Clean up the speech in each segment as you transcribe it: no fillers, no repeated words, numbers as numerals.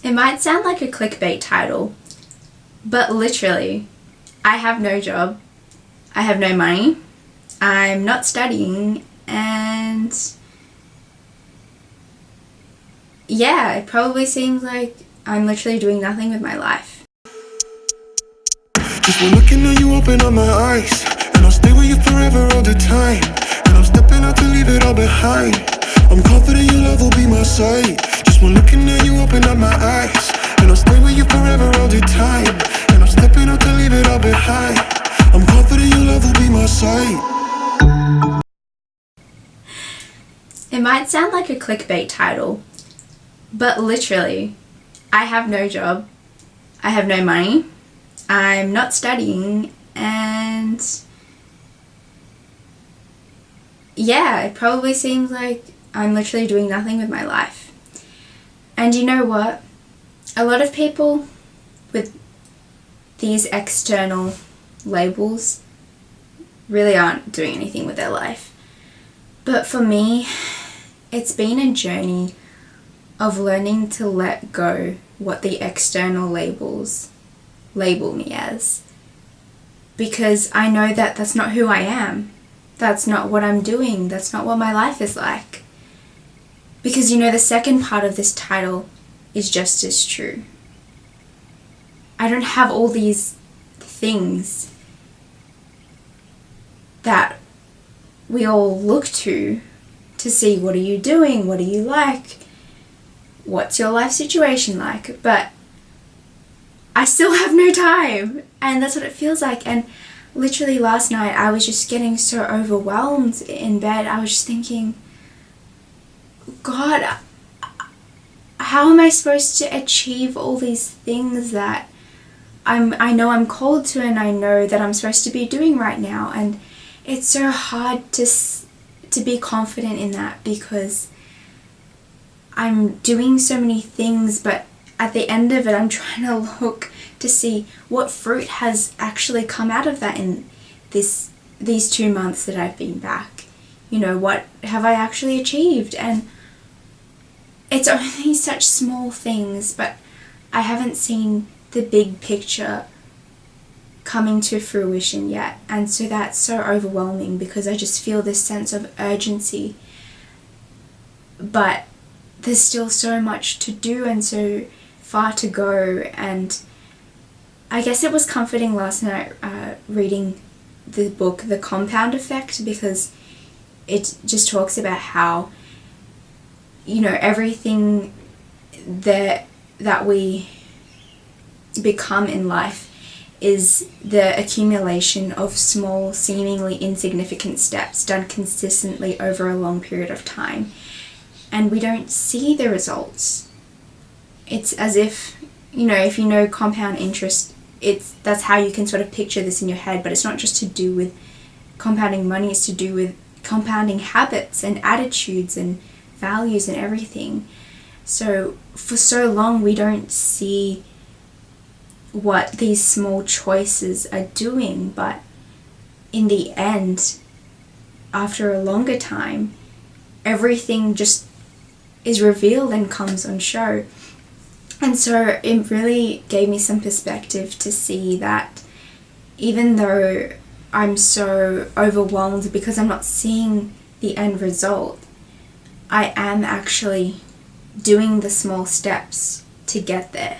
It might sound like a clickbait title, but literally, I have no job, I have no money, I'm not studying, and yeah, it probably seems like I'm literally doing nothing with my life. Just when looking at you, open up my eyes, and I'll stay with you forever all the time. And I'm stepping out to leave it all behind. I'm confident your love will be my sight. Just when looking at you, open up my eyes, and I'll stay with you forever all the time. And I'm stepping out to leave it all behind. I'm confident your love will be my sight. It might sound like a clickbait title, but literally, I have no job, I have no money, I'm not studying, and yeah, it probably seems like I'm literally doing nothing with my life. And you know what? A lot of people with these external labels really aren't doing anything with their life. But for me, it's been a journey of learning to let go what the external labels label me as. Because I know that that's not who I am. That's not what I'm doing. That's not what my life is like. Because you know, the second part of this title is just as true. I don't have all these things that we all look to see what are you doing, what do you like, what's your life situation like, but I still have no time, and that's what it feels like. And literally last night I was just getting so overwhelmed in bed. I was just thinking, God, how am I supposed to achieve all these things that I know I'm called to, and I know that I'm supposed to be doing right now? And it's so hard to be confident in that, because I'm doing so many things, but at the end of it I'm trying to look to see what fruit has actually come out of that in these 2 months that I've been back. You know, what have I actually achieved? And it's only such small things, but I haven't seen the big picture coming to fruition yet. And so that's so overwhelming, because I just feel this sense of urgency, but there's still so much to do and so far to go. And I guess it was comforting last night reading the book The Compound Effect, because it just talks about how, you know, everything that we become in life is the accumulation of small, seemingly insignificant steps done consistently over a long period of time. And we don't see the results. It's as if, you know compound interest, that's how you can sort of picture this in your head, but it's not just to do with compounding money, it's to do with compounding habits and attitudes and values and everything. So for so long we don't see what these small choices are doing, but in the end, after a longer time, everything just is revealed and comes on show. And so it really gave me some perspective to see that even though I'm so overwhelmed because I'm not seeing the end result, I am actually doing the small steps to get there.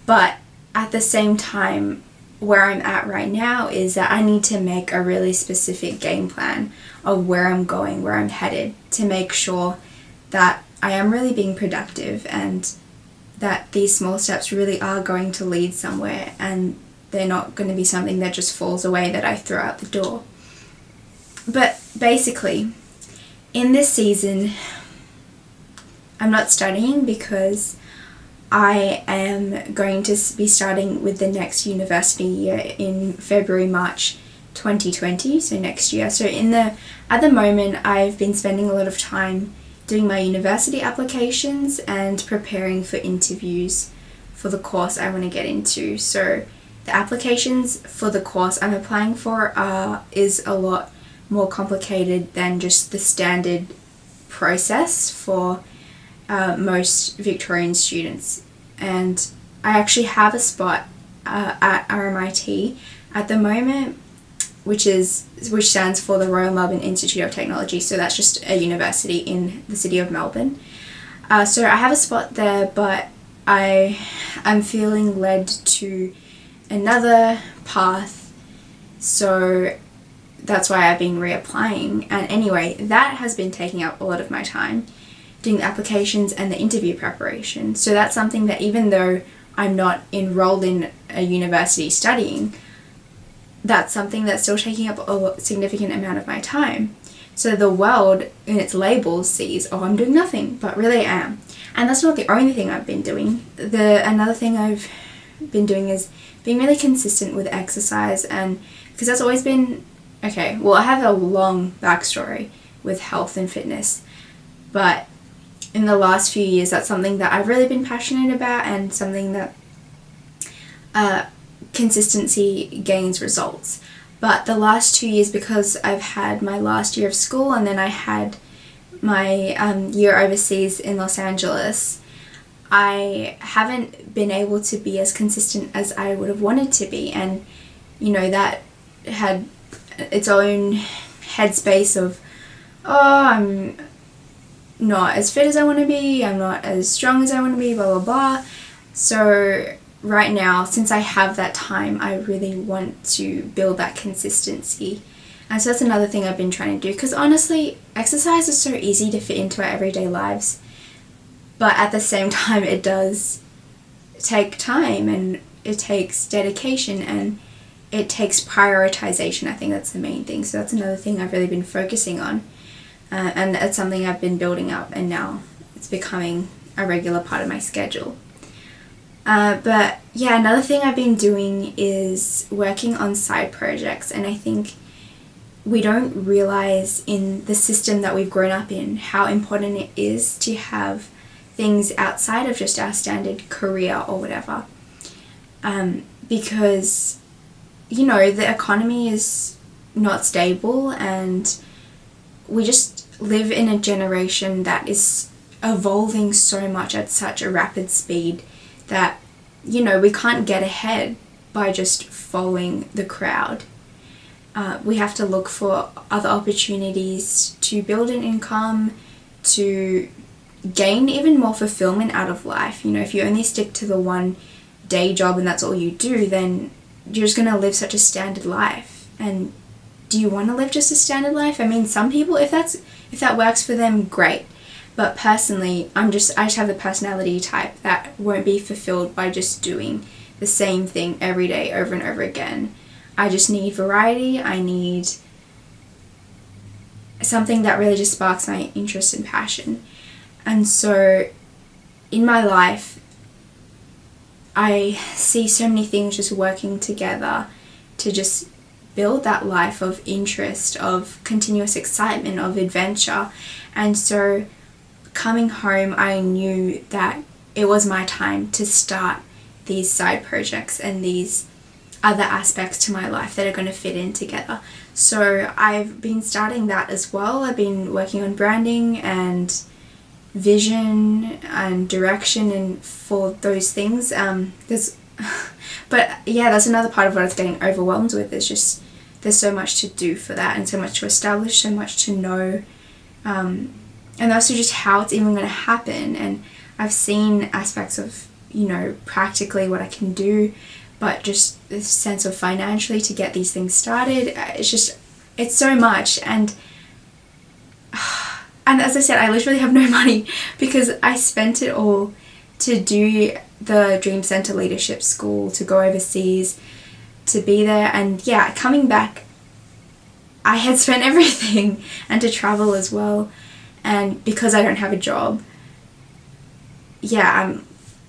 But at the same time, where I'm at right now is that I need to make a really specific game plan of where I'm going, where I'm headed, to make sure that I am really being productive and that these small steps really are going to lead somewhere, and they're not going to be something that just falls away that I throw out the door. But basically, in this season, I'm not studying because I am going to be starting with the next university year in February, March 2020, so next year. So at the moment, I've been spending a lot of time doing my university applications and preparing for interviews for the course I want to get into. So the applications for the course I'm applying for is a lot more complicated than just the standard process for most Victorian students and I actually have a spot at RMIT at the moment, which stands for the Royal Melbourne Institute of Technology. So that's just a university in the city of Melbourne. So I have a spot there, but I'm feeling led to another path, so that's why I've been reapplying. And anyway, that has been taking up a lot of my time, doing the applications and the interview preparation. So that's something that, even though I'm not enrolled in a university studying, that's something that's still taking up a significant amount of my time. So the world in its labels sees, oh, I'm doing nothing, but really I am. And that's not the only thing I've been doing. Another thing I've been doing is being really consistent with exercise, and because that's always been, okay, well, I have a long backstory with health and fitness, but in the last few years, that's something that I've really been passionate about, and something that consistency gains results. But the last 2 years, because I've had my last year of school and then I had my year overseas in Los Angeles, I haven't been able to be as consistent as I would have wanted to be. And, you know, that had its own headspace of, oh, I'm not as fit as I want to be, I'm not as strong as I want to be, blah, blah, blah. So right now, since I have that time, I really want to build that consistency. And so that's another thing I've been trying to do, because honestly, exercise is so easy to fit into our everyday lives, but at the same time, it does take time, and it takes dedication, and it takes prioritization. I think that's the main thing. So that's another thing I've really been focusing on, and it's something I've been building up, and now it's becoming a regular part of my schedule. But yeah, another thing I've been doing is working on side projects, and I think we don't realize in the system that we've grown up in how important it is to have things outside of just our standard career or whatever. Because, you know, the economy is not stable, and we just live in a generation that is evolving so much at such a rapid speed that, you know, we can't get ahead by just following the crowd. We have to look for other opportunities to build an income, to gain even more fulfillment out of life. You know, if you only stick to the one day job and that's all you do, then you're just going to live such a standard life. And do you want to live just a standard life? I mean, some people, if that works for them, great. But personally, I just have the personality type that won't be fulfilled by just doing the same thing every day over and over again. I just need variety. I need something that really just sparks my interest and passion. And so in my life, I see so many things just working together to just build that life of interest, of continuous excitement, of adventure. And so coming home, I knew that it was my time to start these side projects and these other aspects to my life that are going to fit in together. So I've been starting that as well. I've been working on branding and vision and direction and for those things. But yeah, that's another part of what I was getting overwhelmed with, is just there's so much to do for that, and so much to establish, so much to know, and also just how it's even going to happen. And I've seen aspects of, you know, practically what I can do, but just this sense of financially to get these things started, it's so much. And as I said, I literally have no money because I spent it all to do the Dream Center Leadership School, to go overseas, to be there. And yeah, coming back, I had spent everything, and to travel as well. And because I don't have a job, yeah,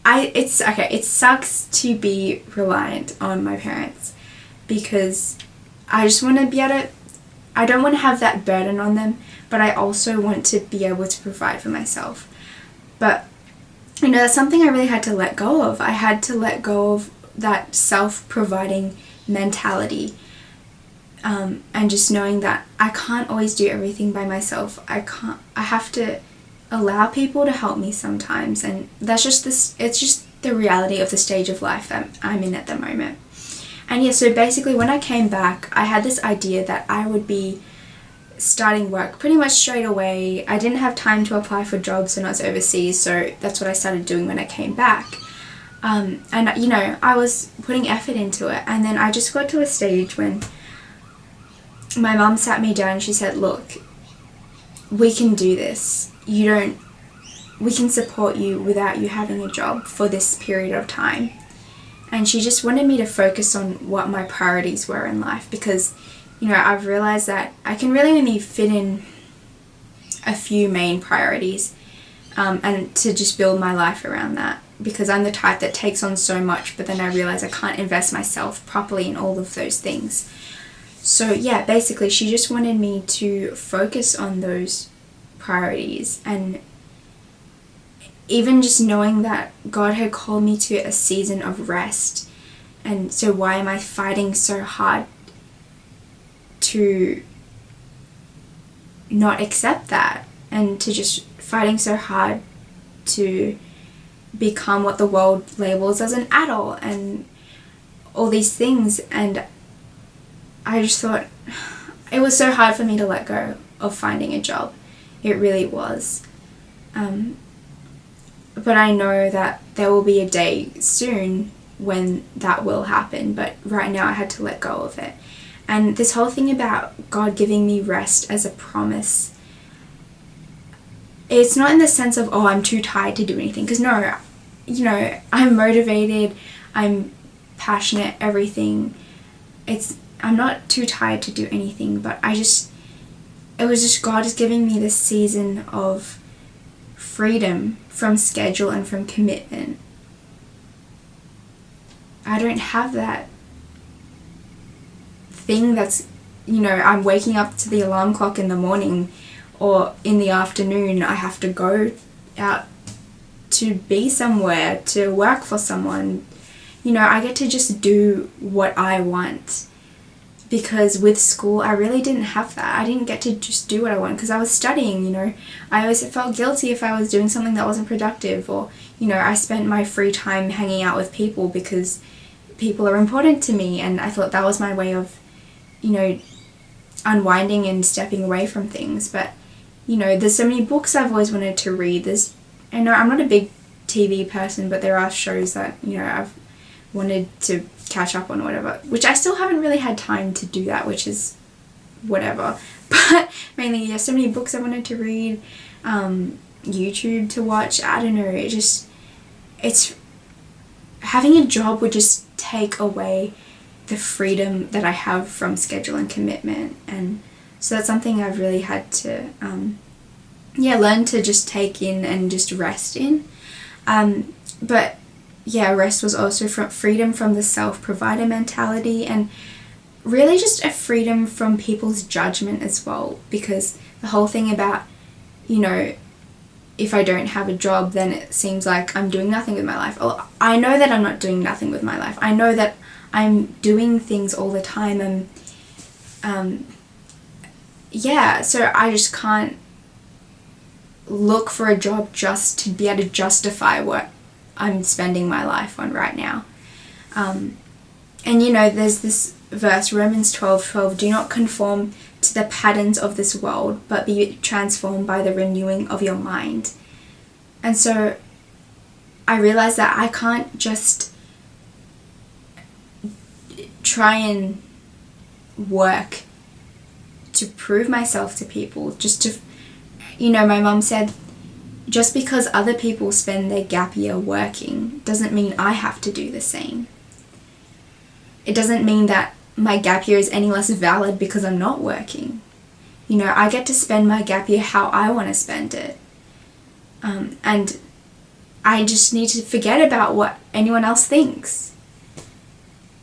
it's okay. It sucks to be reliant on my parents, because I just want to be able to, I don't want to have that burden on them, but I also want to be able to provide for myself. But, you know, that's something I really had to let go of. I had to let go of that self-providing mentality, and just knowing that I can't always do everything by myself. I have to allow people to help me sometimes, and that's just this, it's just the reality of the stage of life that I'm in at the moment. And yeah, so basically when I came back, I had this idea that I would be starting work pretty much straight away. I didn't have time to apply for jobs when I was overseas, so that's what I started doing when I came back. And you know, I was putting effort into it, and then I just got to a stage when my mum sat me down and she said, look, we can do this. We can support you without you having a job for this period of time. And she just wanted me to focus on what my priorities were in life, because, you know, I've realized that I can really only fit in a few main priorities, and to just build my life around that, because I'm the type that takes on so much, but then I realize I can't invest myself properly in all of those things. So yeah, basically she just wanted me to focus on those priorities, and even just knowing that God had called me to a season of rest. And so why am I fighting so hard to not accept that, and to just fighting so hard to become what the world labels as an adult and all these things. And I just thought it was so hard for me to let go of finding a job. It really was. But I know that there will be a day soon when that will happen, but right now I had to let go of it. And this whole thing about God giving me rest as a promise, it's not in the sense of, oh, I'm too tired to do anything, because no, you know, I'm motivated, I'm passionate, everything. I'm not too tired to do anything, but it was just God is giving me this season of freedom from schedule and from commitment. I don't have that thing that's, you know, I'm waking up to the alarm clock in the morning, or in the afternoon I have to go out to be somewhere, to work for someone. You know, I get to just do what I want. Because with school, I really didn't have that. I didn't get to just do what I want, because I was studying, you know. I always felt guilty if I was doing something that wasn't productive, or, you know, I spent my free time hanging out with people because people are important to me, and I thought that was my way of, you know, unwinding and stepping away from things. But, you know, there's so many books I've always wanted to read. I know I'm not a big TV person, but there are shows that, you know, I've wanted to catch up on or whatever, which I still haven't really had time to do that, which is whatever. But mainly, yeah, so many books I wanted to read, YouTube to watch. I don't know, it's having a job would just take away the freedom that I have from schedule and commitment. And so that's something I've really had to learn to just take in and just rest in. But yeah, rest was also from freedom from the self-provider mentality, and really just a freedom from people's judgment as well, because the whole thing about, you know, if I don't have a job, then it seems like I'm doing nothing with my life. Well, I know that I'm not doing nothing with my life. I know that I'm doing things all the time, and so I just can't look for a job just to be able to justify what I'm spending my life on right now. And you know, there's this verse, Romans 12:12, do not conform to the patterns of this world, but be transformed by the renewing of your mind. And so I realized that I can't just try and work to prove myself to people, just to, you know, my mum said, just because other people spend their gap year working doesn't mean I have to do the same. It doesn't mean that my gap year is any less valid because I'm not working. You know, I get to spend my gap year how I want to spend it. And I just need to forget about what anyone else thinks.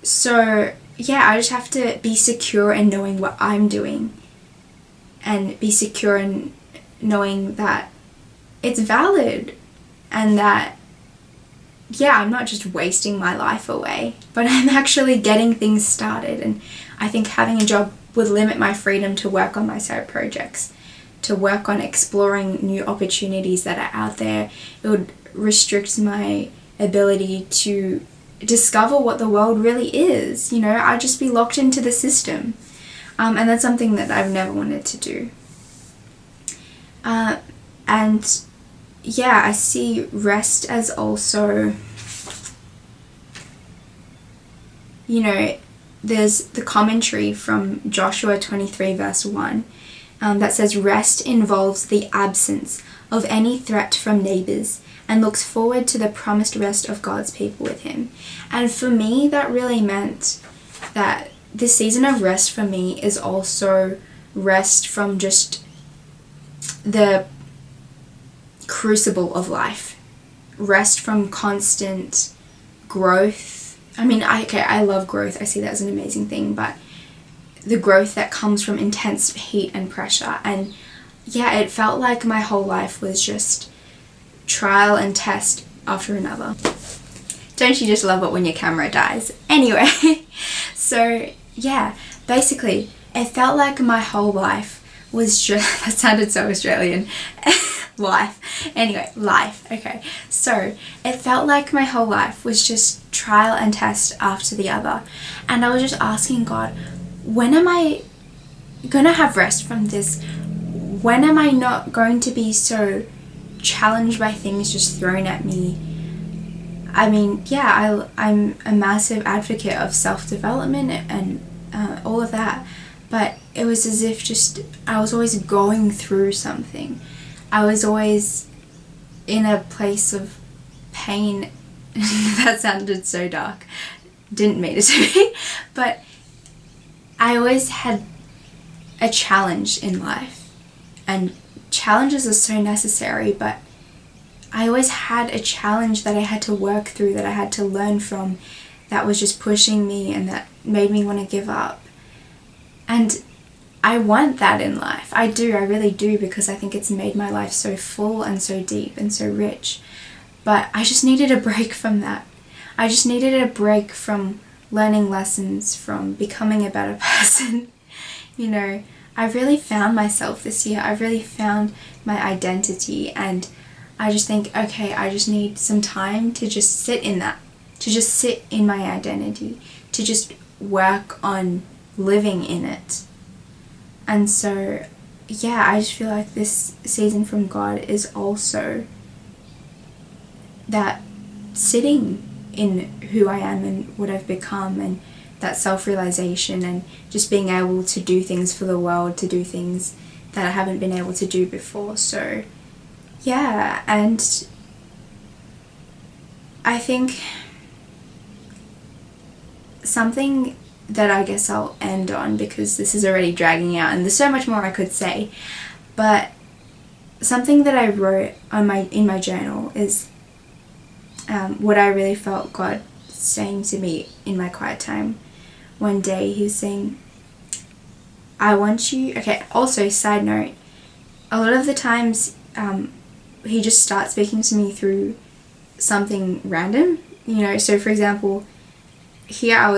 So, yeah, I just have to be secure in knowing what I'm doing, and be secure in knowing that it's valid, and that, yeah, I'm not just wasting my life away, but I'm actually getting things started. And I think having a job would limit my freedom to work on my side projects, to work on exploring new opportunities that are out there. It would restrict my ability to discover what the world really is. You know, I'd just be locked into the system. And that's something that I've never wanted to do. And yeah, I see rest as also, you know, there's the commentary from Joshua 23 verse 1 that says, rest involves the absence of any threat from neighbors and looks forward to the promised rest of God's people with him. And for me, that really meant that this season of rest for me is also rest from just the crucible of life. Rest from constant growth. I mean, I love growth. I see that as an amazing thing, but the growth that comes from intense heat and pressure. And yeah, it felt like my whole life was just trial and test after another. Don't you just love it when your camera dies? Anyway, so yeah, basically, it felt like my whole life was just, that sounded so Australian, life. Anyway, life, okay. So, it felt like my whole life was just trial and test after the other. And I was just asking God, when am I gonna have rest from this? When am I not going to be so challenged by things just thrown at me? I mean, yeah, I'm a massive advocate of self-development and all of that, but it was as if just I was always going through something. I was always in a place of pain. That sounded so dark. Didn't mean it to be, but I always had a challenge in life, and challenges are so necessary, but I always had a challenge that I had to work through, that I had to learn from, that was just pushing me and that made me want to give up. And I want that in life. I do, I really do, because I think it's made my life so full and so deep and so rich. But I just needed a break from that. I just needed a break from learning lessons, from becoming a better person. You know, I really found myself this year. I really found my identity, and I just think, okay, I just need some time to just sit in that, to just sit in my identity, to just work on living in it. And so, yeah, I just feel like this season from God is also that sitting in who I am and what I've become, and that self-realization, and just being able to do things for the world, to do things that I haven't been able to do before. So yeah, and I think something that I guess I'll end on, because this is already dragging out and there's so much more I could say, but something that I wrote on in my journal is what I really felt God saying to me in my quiet time. One day he was saying, I want you, okay, also side note, a lot of the times he just starts speaking to me through something random, you know. So for example, here I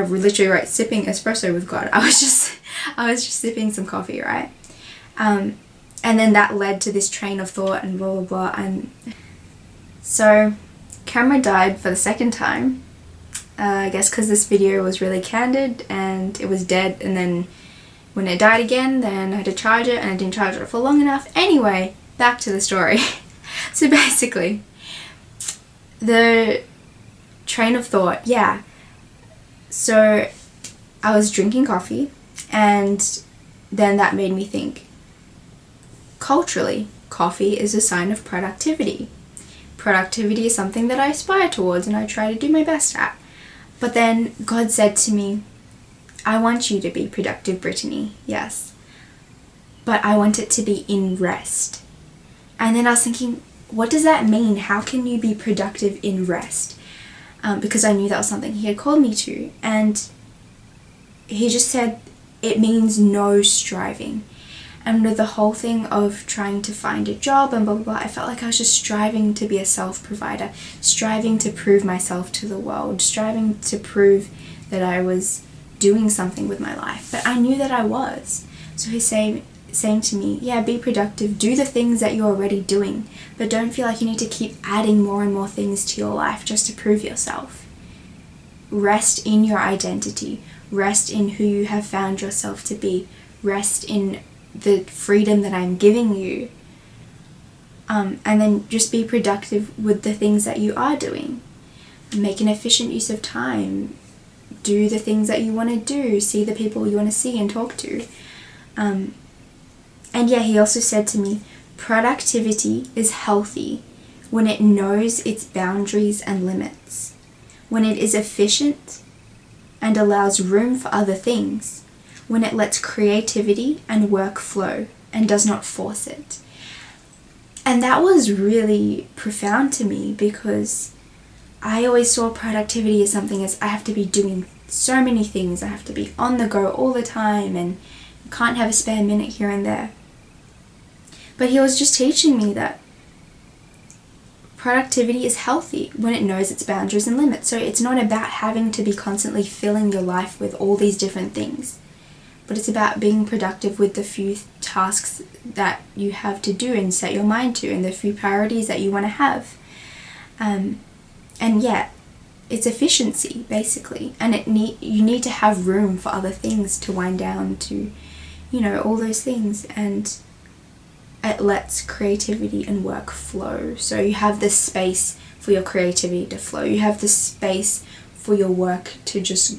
literally wrote sipping espresso with God. I was just sipping some coffee, right? And then that led to this train of thought and blah blah blah. And so camera died for the second time, I guess because this video was really candid and it was dead, and then when it died again, then I had to charge it and I didn't charge it for long enough. Anyway, back to the story. So basically, the train of thought, yeah. So I was drinking coffee, and then that made me think, culturally, coffee is a sign of productivity. Productivity is something that I aspire towards and I try to do my best at. But then God said to me, I want you to be productive, Brittany, yes. But I want it to be in rest. And then I was thinking, what does that mean? How can you be productive in rest? Because I knew that was something he had called me to. And he just said, it means no striving. And with the whole thing of trying to find a job and blah, blah, blah, I felt like I was just striving to be a self-provider, striving to prove myself to the world, striving to prove that I was doing something with my life. But I knew that I was. So he's saying, saying to me, yeah, be productive, do the things that you're already doing, but don't feel like you need to keep adding more and more things to your life just to prove yourself. Rest in your identity, rest in who you have found yourself to be, rest in the freedom that I'm giving you, and then just be productive with the things that you are doing. Make an efficient use of time, do the things that you want to do, see the people you want to see and talk to. And yeah, he also said to me, productivity is healthy when it knows its boundaries and limits, when it is efficient and allows room for other things, when it lets creativity and work flow and does not force it. And that was really profound to me, because I always saw productivity as something as I have to be doing so many things, I have to be on the go all the time and can't have a spare minute here and there. But he was just teaching me that productivity is healthy when it knows its boundaries and limits. So it's not about having to be constantly filling your life with all these different things, but it's about being productive with the few tasks that you have to do and set your mind to, and the few priorities that you want to have. And yeah, it's efficiency basically, and you need to have room for other things to wind down to, all those things, and it lets creativity and work flow. So you have the space for your creativity to flow. You have the space for your work to just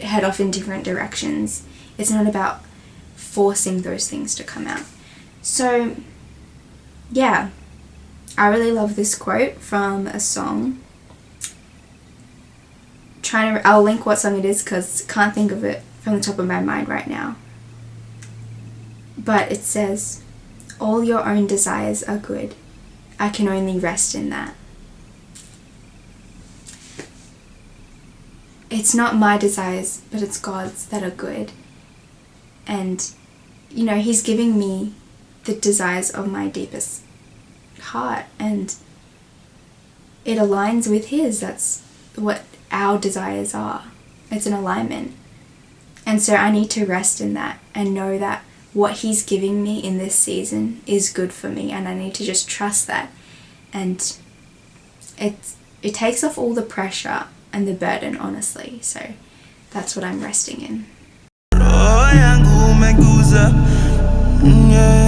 head off in different directions. It's not about forcing those things to come out. So yeah, I really love this quote from a song. I'll link what song it is because I can't think of it from the top of my mind right now. But it says, all your own desires are good. I can only rest in that. It's not my desires, but it's God's that are good. And, He's giving me the desires of my deepest heart, and it aligns with His. That's what our desires are. It's an alignment. And so I need to rest in that and know that what He's giving me in this season is good for me, and I need to just trust that. And it takes off all the pressure and the burden, honestly. So that's what I'm resting in. Roho yangu umeguza, yeah.